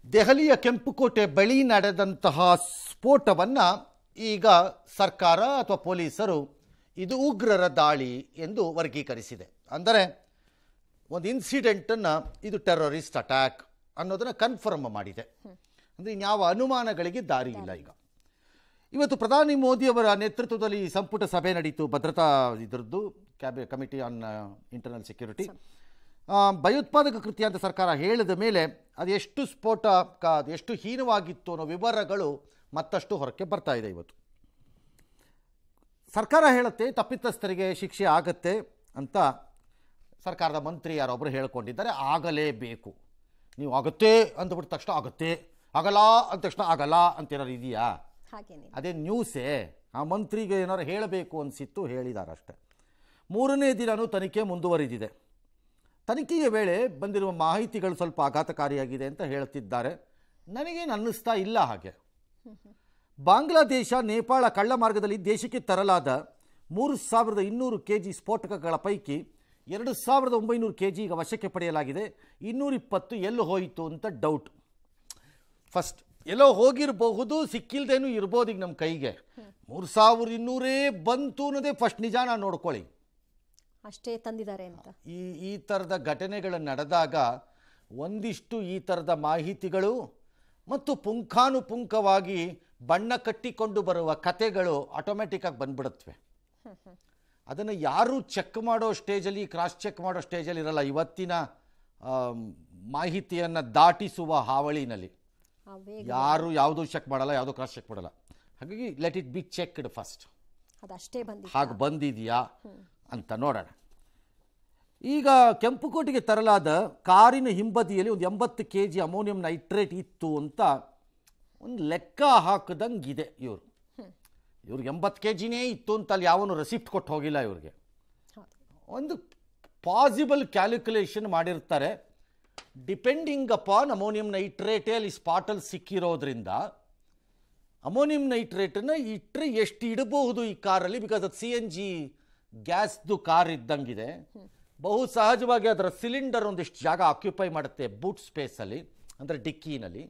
ದೆಹಲಿಯ ಕೆಂಪುಕೋಟೆ ಬಳಿ ನಡೆದಂತಹ ಸ್ಫೋಟವನ್ನು ಈಗ ಸರ್ಕಾರ ಅಥವಾ ಪೊಲೀಸರು ಇದು ಉಗ್ರರ ದಾಳಿ ಎಂದು ವರ್ಗೀಕರಿಸಿದೆ. ಅಂದರೆ ಒಂದು ಇನ್ಸಿಡೆಂಟನ್ನು ಇದು ಟೆರರಿಸ್ಟ್ ಅಟ್ಯಾಕ್ ಅನ್ನೋದನ್ನು ಕನ್ಫರ್ಮ್ ಮಾಡಿದೆ. ಅಂದರೆ ಇನ್ಯಾವ ಅನುಮಾನಗಳಿಗೆ ದಾರಿ ಇಲ್ಲ. ಈಗ ಇವತ್ತು ಪ್ರಧಾನಿ ಮೋದಿಯವರ ನೇತೃತ್ವದಲ್ಲಿ ಸಂಪುಟ ಸಭೆ ನಡೀತು, ಭದ್ರತಾ ಇದರದ್ದು ಕಮಿಟಿ ಆನ್ ಇಂಟರ್ನಲ್ ಸೆಕ್ಯೂರಿಟಿ. ಭಯೋತ್ಪಾದಕ ಕೃತ್ಯ ಅಂತ ಸರ್ಕಾರ ಹೇಳಿದ ಮೇಲೆ ಅದು ಎಷ್ಟು ಸ್ಫೋಟಕ, ಎಷ್ಟು ಹೀನವಾಗಿತ್ತು ಅನ್ನೋ ವಿವರಗಳು ಮತ್ತಷ್ಟು ಹೊರಕ್ಕೆ ಬರ್ತಾ ಇದೆ. ಇವತ್ತು ಸರ್ಕಾರ ಹೇಳುತ್ತೆ ತಪ್ಪಿತಸ್ಥರಿಗೆ ಶಿಕ್ಷೆ ಆಗತ್ತೆ ಅಂತ ಸರ್ಕಾರದ ಮಂತ್ರಿ ಯಾರೊಬ್ಬರು ಹೇಳ್ಕೊಂಡಿದ್ದಾರೆ. ಆಗಲೇಬೇಕು, ನೀವು ಆಗುತ್ತೆ ಅಂದ್ಬಿಟ್ಟ ತಕ್ಷಣ ಆಗುತ್ತೆ, ಆಗಲ್ಲ ಅಂದ ತಕ್ಷಣ ಆಗಲ್ಲ ಅಂತ ಏನಾರು ಇದೆಯಾ? ಅದೇ ನ್ಯೂಸೇ. ಆ ಮಂತ್ರಿಗೆ ಏನಾರು ಹೇಳಬೇಕು ಅನಿಸಿತ್ತು, ಹೇಳಿದ್ದಾರೆ ಅಷ್ಟೆ. ಮೂರನೇ ದಿನವೂ ತನಿಖೆ ಮುಂದುವರಿದಿದೆ. ತನಿಖೆಯ ವೇಳೆ ಬಂದಿರುವ ಮಾಹಿತಿಗಳು ಸ್ವಲ್ಪ ಆಘಾತಕಾರಿಯಾಗಿದೆ ಅಂತ ಹೇಳ್ತಿದ್ದಾರೆ. ನನಗೇನು ಅನ್ನಿಸ್ತಾ ಇಲ್ಲ ಹಾಗೆ. ಬಾಂಗ್ಲಾದೇಶ ನೇಪಾಳ ಕಳ್ಳ ಮಾರ್ಗದಲ್ಲಿ ದೇಶಕ್ಕೆ ತರಲಾದ 3200 kg ಸ್ಫೋಟಕಗಳ ಪೈಕಿ 2900 kg ಈಗ ವಶಕ್ಕೆ ಪಡೆಯಲಾಗಿದೆ. 220 ಎಲ್ಲೋ ಹೋಯಿತು ಅಂತ ಡೌಟ್. ಫಸ್ಟ್ ಎಲ್ಲೋ ಹೋಗಿರಬಹುದು, ಸಿಕ್ಕಿಲ್ದೇನೂ ಇರ್ಬೋದು. ಈಗ ನಮ್ಮ ಕೈಗೆ 3200 ಬಂತು ಅನ್ನೋದೇ ಫಸ್ಟ್ ನಿಜಾನ ನೋಡ್ಕೊಳ್ಳಿ. ಅಷ್ಟೇ ತಂದಿದ್ದಾರೆ ಅಂತ ಈ ಥರದ ಘಟನೆಗಳು ನಡೆದಾಗ ಒಂದಿಷ್ಟು ಈ ಥರದ ಮಾಹಿತಿಗಳು ಮತ್ತು ಪುಂಖಾನುಪುಂಖವಾಗಿ ಬಣ್ಣ ಕಟ್ಟಿಕೊಂಡು ಬರುವ ಕತೆಗಳು ಆಟೋಮೆಟಿಕ್ಕಾಗಿ ಬಂದ್ಬಿಡುತ್ತವೆ. ಅದನ್ನು ಯಾರೂ ಚೆಕ್ ಮಾಡೋ ಸ್ಟೇಜಲ್ಲಿ, ಕ್ರಾಸ್ ಚೆಕ್ ಮಾಡೋ ಸ್ಟೇಜಲ್ಲಿ ಇರಲ್ಲ. ಇವತ್ತಿನ ಮಾಹಿತಿಯನ್ನು ದಾಟಿಸುವ ಹಾವಳಿನಲ್ಲಿ ಯಾರು ಯಾವುದೂ ಚೆಕ್ ಮಾಡಲ್ಲ, ಯಾವುದೂ ಕ್ರಾಸ್ ಚೆಕ್ ಮಾಡಲ್ಲ. ಹಾಗಾಗಿ let it be checked first. ಹಾಗೆ ಬಂದಿದೆಯಾ ಅಂತ ನೋಡೋಣ. ಈಗ ಕೆಂಪುಕೋಟೆಗೆ ತರಲಾದ ಕಾರಿನ ಹಿಂಬದಿಯಲ್ಲಿ ಒಂದು 80 kg ಅಮೋನಿಯಂ ನೈಟ್ರೇಟ್ ಇತ್ತು ಅಂತ ಒಂದು ಲೆಕ್ಕ ಹಾಕಿದಂಗಿದೆ. ಇವ್ರಿಗೆ 80 kgನೇ ಇತ್ತು ಅಂತ ಅಲ್ಲಿ ಯಾವನು ರೆಸಿಪ್ಟ್ ಕೊಟ್ಟು ಹೋಗಿಲ್ಲ. ಇವ್ರಿಗೆ ಒಂದು ಪಾಸಿಬಲ್ ಕ್ಯಾಲ್ಕುಲೇಷನ್ ಮಾಡಿರ್ತಾರೆ. ಡಿಪೆಂಡಿಂಗ್ ಅಪಾನ್ ಅಮೋನಿಯಂ ನೈಟ್ರೇಟೇ ಅಲ್ಲಿ ಸ್ಪಾಟಲ್ಲಿ ಸಿಕ್ಕಿರೋದ್ರಿಂದ ಅಮೋನಿಯಂ ನೈಟ್ರೇಟನ್ನು ಇಟ್ಟರೆ ಎಷ್ಟು ಇಡಬಹುದು ಈ ಕಾರಲ್ಲಿ. ಬಿಕಾಸ್ ಅದು CNG ಗ್ಯಾಸ್ದು ಕಾರ್ ಇದ್ದಂಗಿದೆ. ಬಹು ಸಹಜವಾಗಿ ಅದರ ಸಿಲಿಂಡರ್ ಒಂದಿಷ್ಟು ಜಾಗ ಆಕ್ಯುಪೈ ಮಾಡುತ್ತೆ ಬೂಟ್ ಸ್ಪೇಸಲ್ಲಿ, ಅಂದರೆ ಡಿಕ್ಕಿನಲ್ಲಿ.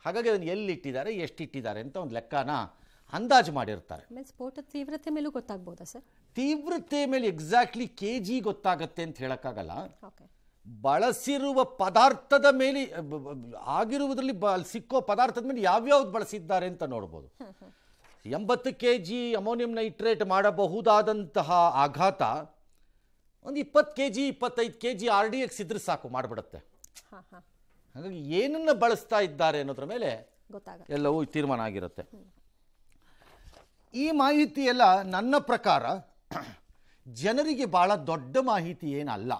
ಹಾಗಾಗಿ ಅದನ್ನು ಎಲ್ಲಿಟ್ಟಿದ್ದಾರೆ, ಎಷ್ಟಿಟ್ಟಿದ್ದಾರೆ ಅಂತ ಒಂದು ಲೆಕ್ಕನ ಅಂದಾಜು ಮಾಡಿರ್ತಾರೆ. ಸ್ಫೋಟದ ತೀವ್ರತೆ ಮೇಲೂ ಗೊತ್ತಾಗ್ಬೋದಾ ಸರ್? ತೀವ್ರತೆ ಮೇಲೆ ಎಕ್ಸಾಕ್ಟ್ಲಿ KG ಗೊತ್ತಾಗತ್ತೆ ಅಂತ ಹೇಳೋಕ್ಕಾಗಲ್ಲ. ಬಳಸಿರುವ ಪದಾರ್ಥದ ಮೇಲೆ, ಆಗಿರುವುದರಲ್ಲಿ ಸಿಕ್ಕೋ ಪದಾರ್ಥದ ಮೇಲೆ ಯಾವ್ಯಾವ್ದು ಬಳಸಿದ್ದಾರೆ ಅಂತ ನೋಡ್ಬೋದು. 80 kg ಅಮೋನಿಯಂ ನೈಟ್ರೇಟ್ ಮಾಡಬಹುದಾದಂತಹ ಆಘಾತ ಒಂದು 20 kg 25 kg RDX ಇದ್ರೆ ಸಾಕು, ಮಾಡಿಬಿಡುತ್ತೆ. ಹಾಗಾಗಿ ಏನನ್ನು ಬಳಸ್ತಾ ಇದ್ದಾರೆ ಅನ್ನೋದ್ರ ಮೇಲೆ ಎಲ್ಲವೂ ತೀರ್ಮಾನ ಆಗಿರುತ್ತೆ. ಈ ಮಾಹಿತಿ ಎಲ್ಲ ನನ್ನ ಪ್ರಕಾರ ಜನರಿಗೆ ಭಾಳ ದೊಡ್ಡ ಮಾಹಿತಿ ಏನಲ್ಲ,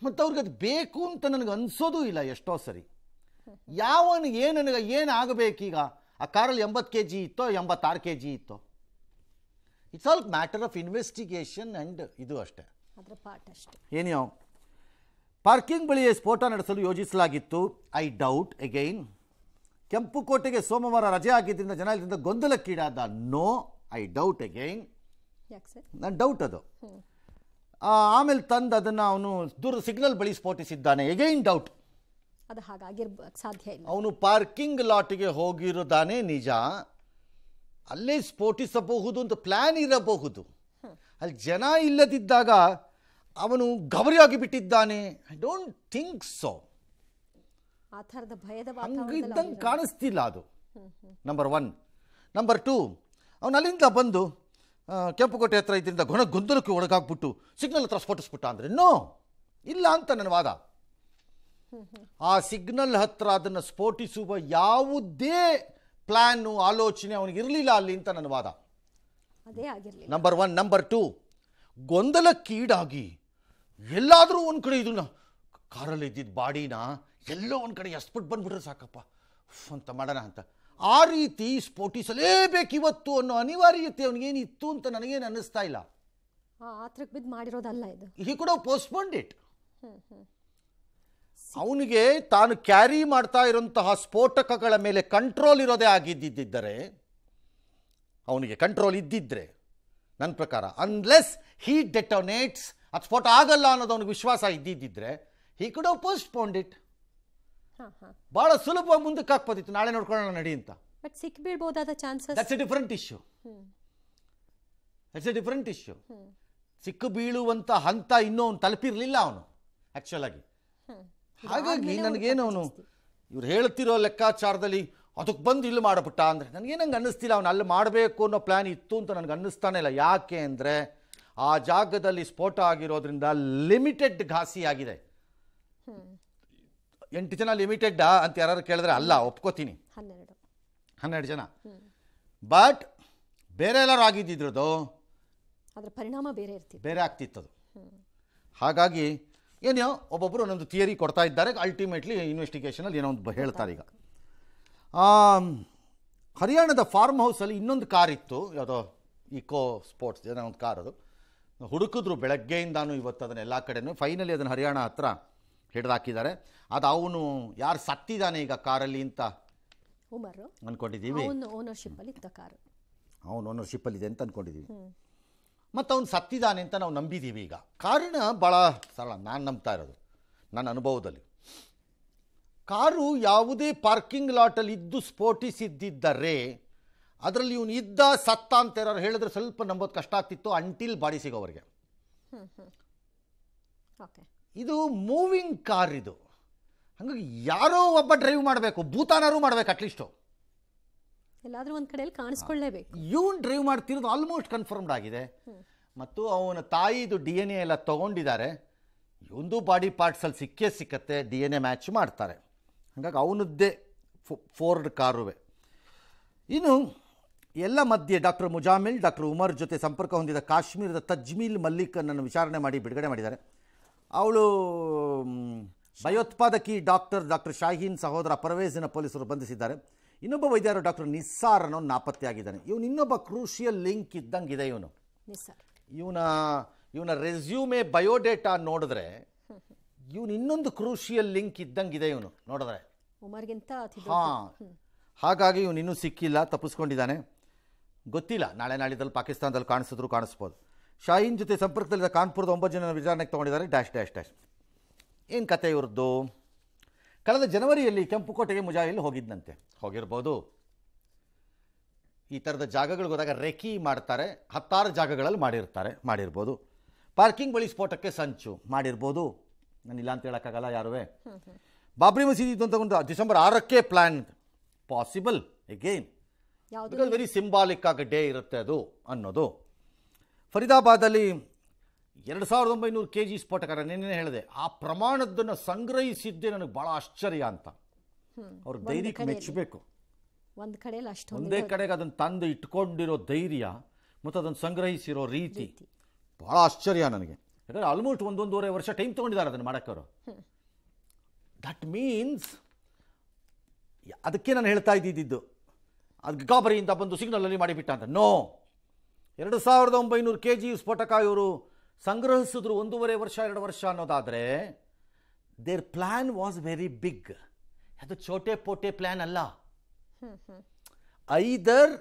ಮತ್ತು ಅವ್ರಿಗೆ ಅದು ಬೇಕು ಅಂತ ನನಗೆ ಅನಿಸೋದು ಇಲ್ಲ. ಎಷ್ಟೋ ಸರಿ ಏನಾಗಬೇಕೀಗ, ಆ ಕಾರಲ್ಲಿ 80 kg ಇತ್ತೋ 86 kg ಇತ್ತೋ, it's all matter of investigation and ಇದು ಅಷ್ಟೇ. ಏನೋ ಪಾರ್ಕಿಂಗ್ ಬಳಿಯೇ ಸ್ಫೋಟ ನಡೆಸಲು ಯೋಜಿಸಲಾಗಿತ್ತು. I doubt again. ಕೆಂಪುಕೋಟೆಗೆ ಸೋಮವಾರ ರಜೆ ಆಗಿದ್ದರಿಂದ ಜನ ಇದರಿಂದ ಗೊಂದಲಕ್ಕೀಡಾದ. No, I doubt again. ನನ್ನ ಡೌಟ್ ಅದು. ಆಮೇಲೆ ತಂದು ಅದನ್ನು ಅವನು ದೂರ ಸಿಗ್ನಲ್ ಬಳಿ ಸ್ಫೋಟಿಸಿದ್ದಾನೆ. Again doubt. ಅವನು ಪಾರ್ಕಿಂಗ್ ಲಾಟ್ಗೆ ಹೋಗಿರೋದಾನೇ ನಿಜ, ಅಲ್ಲೇ ಸ್ಫೋಟಿಸಬಹುದು ಅಂತ ಪ್ಲ್ಯಾನ್ ಇರಬಹುದು. ಅಲ್ಲಿ ಜನ ಇಲ್ಲದಿದ್ದಾಗ ಅವನು ಗಬರಿಯಾಗಿ ಬಿಟ್ಟಿದ್ದಾನೆ. I don't think so. ಹಂಗಿದ್ದಂಗೆ ಕಾಣಿಸ್ತಿಲ್ಲ ಅದು. ನಂಬರ್ 1. ನಂಬರ್ 2, ಅವನು ಅಲ್ಲಿಂದ ಬಂದು ಕೆಂಪುಕೋಟೆ ಹತ್ರ ಇದರಿಂದ ಗೊಂದಲಕ್ಕೆ ಒಳಗಾಗ್ಬಿಟ್ಟು ಸಿಗ್ನಲ್ ಹತ್ರ ಸ್ಫೋಟಿಸ್ಬಿಟ್ಟ ಅಂದರೆ ನೋ, ಇಲ್ಲ ಅಂತ ನನ್ನ ವಾದ. ಆ ಸಿಗ್ನಲ್ ಹತ್ರ ಅದನ್ನು ಸ್ಫೋಟಿಸುವ ಯಾವುದೇ ಪ್ಲ್ಯಾನು, ಆಲೋಚನೆ ಅವನಿಗಿರಲಿಲ್ಲ ಅಲ್ಲಿ ಅಂತ ನನ್ನ ವಾದ. ನಂಬರ್ 1. ನಂಬರ್ 2, ಗೊಂದಲಕ್ಕೀಡಾಗಿ ಎಲ್ಲಾದರೂ ಒಂದು ಕಡೆ ಇದನ್ನ ಕಾರಲ್ಲಿ ಇದ್ದಿದ್ದು ಬಾಡಿನ ಎಲ್ಲೋ ಒಂದು ಕಡೆ ಎಸ್ಬಿಟ್ಟು ಬಂದ್ಬಿಟ್ರೆ ಸಾಕಪ್ಪ ಅಂತ ಮಾಡೋಣ ಅಂತ, ಆ ರೀತಿ ಸ್ಫೋಟಿಸಲೇಬೇಕಿವತ್ತು ಅನ್ನೋ ಅನಿವಾರ್ಯತೆ ಅವನಿಗೇನಿತ್ತು ಅಂತ ನನಗೇನು ಅನ್ನಿಸ್ತಾ ಇಲ್ಲ. ಹಿ ಕುಡ್ ಹ್ಯಾವ್ ಪೋಸ್ಟ್ಪೋನ್ಡ್ ಇಟ್. ಅವನಿಗೆ ತಾನು ಕ್ಯಾರಿ ಮಾಡ್ತಾ ಇರುವಂತಹ ಸ್ಫೋಟಕಗಳ ಮೇಲೆ ಕಂಟ್ರೋಲ್ ಇರೋದೇ ಆಗಿದ್ದಿದ್ದರೆ, ಅವನಿಗೆ ಕಂಟ್ರೋಲ್ ಇದ್ದಿದ್ರೆ ನನ್ನ ಪ್ರಕಾರ, ಅನ್ಲೆಸ್ ಹಿ ಡೆಟೋನೇಟ್ಸ್, ಅದು ಸ್ಫೋಟ ಆಗಲ್ಲ ಅನ್ನೋದು ಅವನಿಗೆ ವಿಶ್ವಾಸ ಇದ್ದಿದ್ದರೆ, ಹಿ ಕುಡ್ ಹ್ಯಾವ್ ಪೋಸ್ಟ್ಪೋನ್ಡ್ ಇಟ್. ಹಾಂ ಹಾಂ ಭಾಳ ಸುಲಭವಾಗಿ ಮುಂದಕ್ಕೆ ಹಾಕ್ಬೋದಿತ್ತು, ನಾಳೆ ನೋಡ್ಕೊಳ್ಳೋಣ ನಡಿ ಅಂತ. ಬಟ್ ಸಿಕ್ ಬೀಳ್ಬೋದಾದ chances. That's a different issue. That's a different issue. ಸಿಕ್ಕು ಬೀಳುವಂಥ ಹಂತ ಇನ್ನೂ ಅವನು ತಲುಪಿರಲಿಲ್ಲ ಅವನು ಆ್ಯಕ್ಚುಲ್ ಆಗಿ. ಹಾಗಾಗಿ ನನಗೇನು ಅವನು ಇವ್ರು ಹೇಳ್ತಿರೋ ಲೆಕ್ಕಾಚಾರದಲ್ಲಿ ಅದಕ್ಕೆ ಬಂದು ಇಲ್ಲಿ ಮಾಡಿಬಿಟ್ಟ ಅಂದರೆ ನನಗೇನಂಗೆ ಅನ್ನಿಸ್ತಿಲ್ಲ. ಅವನು ಅಲ್ಲಿ ಮಾಡಬೇಕು ಅನ್ನೋ ಪ್ಲ್ಯಾನ್ ಇತ್ತು ಅಂತ ನನಗೆ ಅನ್ನಿಸ್ತಾನೆ ಇಲ್ಲ. ಯಾಕೆ ಅಂದರೆ ಆ ಜಾಗದಲ್ಲಿ ಸ್ಫೋಟ ಆಗಿರೋದ್ರಿಂದ ಲಿಮಿಟೆಡ್ ಘಾಸಿ ಆಗಿದೆ. 8 ಜನ ಲಿಮಿಟೆಡ್ಡಾ ಅಂತ ಯಾರು ಕೇಳಿದ್ರೆ ಅಲ್ಲ, ಒಪ್ಕೋತೀನಿ, 12 ಜನ. ಬಟ್ ಬೇರೆ ಎಲ್ಲರೂ ಆಗಿದ್ದಿದ್ರದು ಅದರ ಪರಿಣಾಮ ಬೇರೆ ಆಗ್ತಿತ್ತದು. ಹಾಗಾಗಿ ಏನೋ ಒಬ್ಬೊಬ್ಬರು ಒಂದೊಂದು ಥಿಯರಿ ಕೊಡ್ತಾ ಇದ್ದಾರೆ. ಅಲ್ಟಿಮೇಟ್ಲಿ ಇನ್ವೆಸ್ಟಿಗೇಷನಲ್ಲಿ ಏನೋ ಒಂದು ಹೇಳ್ತಾರೆ. ಈಗ ಹರಿಯಾಣದ ಫಾರ್ಮ್ ಹೌಸಲ್ಲಿ ಇನ್ನೊಂದು ಕಾರ್ ಇತ್ತು, ಯಾವುದೋ ಇಕೋ ಸ್ಪೋರ್ಟ್ಸ್ ಏನೋ ಒಂದು ಕಾರ್. ಅದು ಹುಡುಕಿದ್ರು ಬೆಳಗ್ಗೆಯಿಂದಾನು ಇವತ್ತು ಅದನ್ನು ಎಲ್ಲ ಕಡೆನೂ. ಫೈನಲಿ ಅದನ್ನು ಹರಿಯಾಣ ಹತ್ರ ಹಿಡಿದಾಕಿದ್ದಾರೆ. ಅದು ಅವನು ಯಾರು ಸತ್ತಿದ್ದಾನೆ ಈಗ ಕಾರಲ್ಲಿ ಅಂತ ಅಂದ್ಕೊಂಡಿದ್ದೀವಿ. ಅವನು ಓನರ್ಶಿಪ್ಪಲ್ಲಿದೆ ಅಂತ ಅಂದ್ಕೊಂಡಿದ್ದೀವಿ. ಮತ್ತು ಅವನು ಸತ್ತಿದ್ದಾನೆ ಅಂತ ನಾವು ನಂಬಿದ್ದೀವಿ. ಈಗ ಕಾರಣ ಭಾಳ ಸರಳ, ನಾನು ನಂಬ್ತಾ ಇರೋದು ನನ್ನ ಅನುಭವದಲ್ಲಿ. ಕಾರು ಯಾವುದೇ ಪಾರ್ಕಿಂಗ್ ಲಾಟಲ್ಲಿ ಇದ್ದು ಸ್ಫೋಟಿಸಿದ್ದರೆ ಅದರಲ್ಲಿ ಇವನು ಇದ್ದ ಸತ್ತ ಅಂತ ಯಾರು ಹೇಳಿದ್ರೆ ಸ್ವಲ್ಪ ನಂಬೋದು ಕಷ್ಟ ಆಗ್ತಿತ್ತು, ಅಂಟಿಲ್ ಬಾಡಿ ಸಿಗೋವರೆಗೆ. ಇದು ಮೂವಿಂಗ್ ಕಾರ್ ಇದು. ಹಾಗಾಗಿ ಯಾರೋ ಒಬ್ಬ ಡ್ರೈವ್ ಮಾಡಬೇಕು, ಭೂತಾನರು ಮಾಡಬೇಕು, ಅಟ್ಲೀಸ್ಟು ಎಲ್ಲಾದರೂ ಒಂದು ಕಡೆಯಲ್ಲಿ ಕಾಣಿಸ್ಕೊಳ್ಳೇಬೇಕು. ಇವನು ಡ್ರೈವ್ ಮಾಡ್ತಿರೋದು ಆಲ್ಮೋಸ್ಟ್ ಕನ್ಫರ್ಮ್ಡ್ ಆಗಿದೆ. ಮತ್ತು ಅವನ ತಾಯಿದು DNA ಎಲ್ಲ ತೊಗೊಂಡಿದ್ದಾರೆ. ಇವಂದು ಬಾಡಿ ಪಾರ್ಟ್ಸಲ್ಲಿ ಸಿಕ್ಕತ್ತೆ, DNA ಮ್ಯಾಚ್ ಮಾಡ್ತಾರೆ. ಹಾಗಾಗಿ ಅವನದ್ದೇ ಫೋರ್ಡ್ ಕಾರುವೆ. ಇನ್ನು ಎಲ್ಲ ಮಧ್ಯೆ ಡಾಕ್ಟರ್ ಮುಜಾಮಿಲ್, ಡಾಕ್ಟರ್ ಉಮರ್ ಜೊತೆ ಸಂಪರ್ಕ ಹೊಂದಿದ ಕಾಶ್ಮೀರದ ತಜ್ಮೀಲ್ ಮಲ್ಲಿಕನನ್ನು ವಿಚಾರಣೆ ಮಾಡಿ ಬಿಡುಗಡೆ ಮಾಡಿದ್ದಾರೆ. ಅವಳು ಭಯೋತ್ಪಾದಕಿ ಡಾಕ್ಟರ್ ಶಾಹೀನ್ ಸಹೋದರ ಪರ್ವೇಜಿನ ಪೊಲೀಸರು ಬಂಧಿಸಿದ್ದಾರೆ. ಇನ್ನೊಬ್ಬ ವೈದ್ಯರು ಡಾಕ್ಟರ್ ನಿಸ್ಸಾರ್ ಅನ್ನೋ ನಾಪತ್ತೆಯಾಗಿದ್ದಾನೆ. ಇವನು ಇನ್ನೊಬ್ಬ ಕ್ರೂಷಿಯಲ್ ಲಿಂಕ್ ಇದ್ದಂಗಿದೆ. ಇವನ ರೆಸ್ಯೂಮೆ ಬಯೋಡೇಟಾ ನೋಡಿದ್ರೆ ಇವನು ಇನ್ನೊಂದು ಕ್ರೂಷಿಯಲ್ ಲಿಂಕ್ ಇದ್ದಂಗಿದೆ. ಇವನು ನೋಡಿದ್ರೆ ಹಾಗಾಗಿ ಇವನು ಇನ್ನೂ ಸಿಕ್ಕಿಲ್ಲ, ತಪ್ಪಿಸ್ಕೊಂಡಿದ್ದಾನೆ. ಗೊತ್ತಿಲ್ಲ, ನಾಳೆ ನಾಳಿದ್ದಲ್ಲಿ ಪಾಕಿಸ್ತಾನದಲ್ಲಿ ಕಾಣಿಸ್ಬೋದು. ಶಾಹೀನ್ ಜೊತೆ ಸಂಪರ್ಕದಲ್ಲಿದ್ದ ಕಾನ್ಪುರದ 9 ಜನ ವಿಚಾರಣೆಗೆ ತೊಗೊಂಡಿದ್ದಾರೆ. ಏನು ಕತೆ ಇವ್ರದ್ದು? ಕಳೆದ ಜನವರಿಯಲ್ಲಿ ಕೆಂಪುಕೋಟೆಗೆ ಮುಜಾಹಿಲ್ ಹೋಗಿರ್ಬೋದು. ಈ ಥರದ ಜಾಗಗಳಿಗೆ ಹೋದಾಗ ರೆಕಿ ಮಾಡ್ತಾರೆ, 10 ಜಾಗಗಳಲ್ಲಿ ಮಾಡಿರ್ಬೋದು. ಪಾರ್ಕಿಂಗ್ ಬಳಿ ಸ್ಫೋಟಕ್ಕೆ ಸಂಚು ಮಾಡಿರ್ಬೋದು, ನಾನಿಲ್ಲ ಅಂತ ಹೇಳೋಕ್ಕಾಗಲ್ಲ ಯಾರುವೆ. ಬಾಬ್ರಿ ಮಸೀದಿ ಇದ್ದು ಅಂತ ಡಿಸೆಂಬರ್ 6ಕ್ಕೆ plan possible again, because very symbolic ಆಗಿ ಡೇ ಇರುತ್ತೆ ಅದು ಅನ್ನೋದು. ಫರೀದಾಬಾದಲ್ಲಿ 2900 kg ಸ್ಫೋಟಕ, ನಿನ್ನೆ ಹೇಳಿದೆ, ಆ ಪ್ರಮಾಣದನ್ನು ಸಂಗ್ರಹಿಸಿದ್ದೇ ನನಗೆ ಭಾಳ ಆಶ್ಚರ್ಯ ಅಂತ. ಅವ್ರ ಧೈರ್ಯಕ್ಕೆ ಮೆಚ್ಚಬೇಕು. ಒಂದೇ ಕಡೆಗೆ ಅದನ್ನು ತಂದು ಇಟ್ಕೊಂಡಿರೋ ಧೈರ್ಯ ಮತ್ತು ಅದನ್ನು ಸಂಗ್ರಹಿಸಿರೋ ರೀತಿ ಭಾಳ ಆಶ್ಚರ್ಯ ನನಗೆ. ಯಾಕಂದರೆ ಆಲ್ಮೋಸ್ಟ್ 1.5 ವರ್ಷ ಟೈಮ್ ತೊಗೊಂಡಿದ್ದಾರೆ ಅದನ್ನು ಮಾಡೋಕ್ಕವರು. ದಟ್ ಮೀನ್ಸ್ ಅದಕ್ಕೆ ನಾನು ಹೇಳ್ತಾ ಇದ್ದಿದ್ದು, ಅದು ಗಾಬರಿಯಿಂದ ಬಂದು ಸಿಗ್ನಲಲ್ಲಿ ಮಾಡಿಬಿಟ್ಟ ಅಂತ. ನೋ, 2900 kg ಸ್ಫೋಟಕ ಇವರು ಸಂಗ್ರಹಿಸಿದ್ರು 1.5 ವರ್ಷ 2 ವರ್ಷ ಅನ್ನೋದಾದರೆ there plan was very big. ಅದು ಚೋಟೆ ಪೋಟೆ ಪ್ಲ್ಯಾನ್ ಅಲ್ಲ. ಐದರ್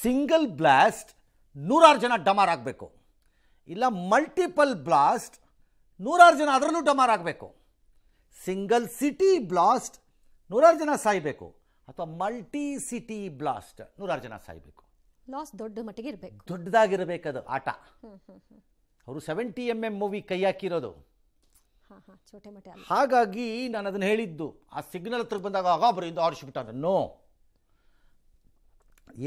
ಸಿಂಗಲ್ ಬ್ಲಾಸ್ಟ್ 100 ಜನ ಡಮಾರ್ ಆಗಬೇಕು, ಇಲ್ಲ ಮಲ್ಟಿಪಲ್ ಬ್ಲಾಸ್ಟ್ 100 ಜನ ಅದರಲ್ಲೂ ಡಮಾರ್ ಆಗಬೇಕು. ಸಿಂಗಲ್ ಸಿಟಿ ಬ್ಲಾಸ್ಟ್ 100 ಜನ ಸಾಯಬೇಕು, ಅಥವಾ ಮಲ್ಟಿ ಸಿಟಿ ಬ್ಲಾಸ್ಟ್ 100 ಜನ ಸಾಯಬೇಕು. ಲಾಸ್ ದೊಡ್ಡ ಮಟ್ಟಿಗೆ ಇರಬೇಕು, ದೊಡ್ಡದಾಗಿರಬೇಕದು ಆಟ. ಅವರು 70 mm ಮೂವಿ ಕೈ ಹಾಕಿರೋದು. ಹಾಗಾಗಿ ನಾನು ಅದನ್ನು ಹೇಳಿದ್ದು, ಆ ಸಿಗ್ನಲ್ ಹತ್ರ ಬಂದಾಗ ಗಾಬರಿಯಿಂದ ಆಡಿಸ್ಬಿಟ್ಟ ಅಂತ. ನೋ,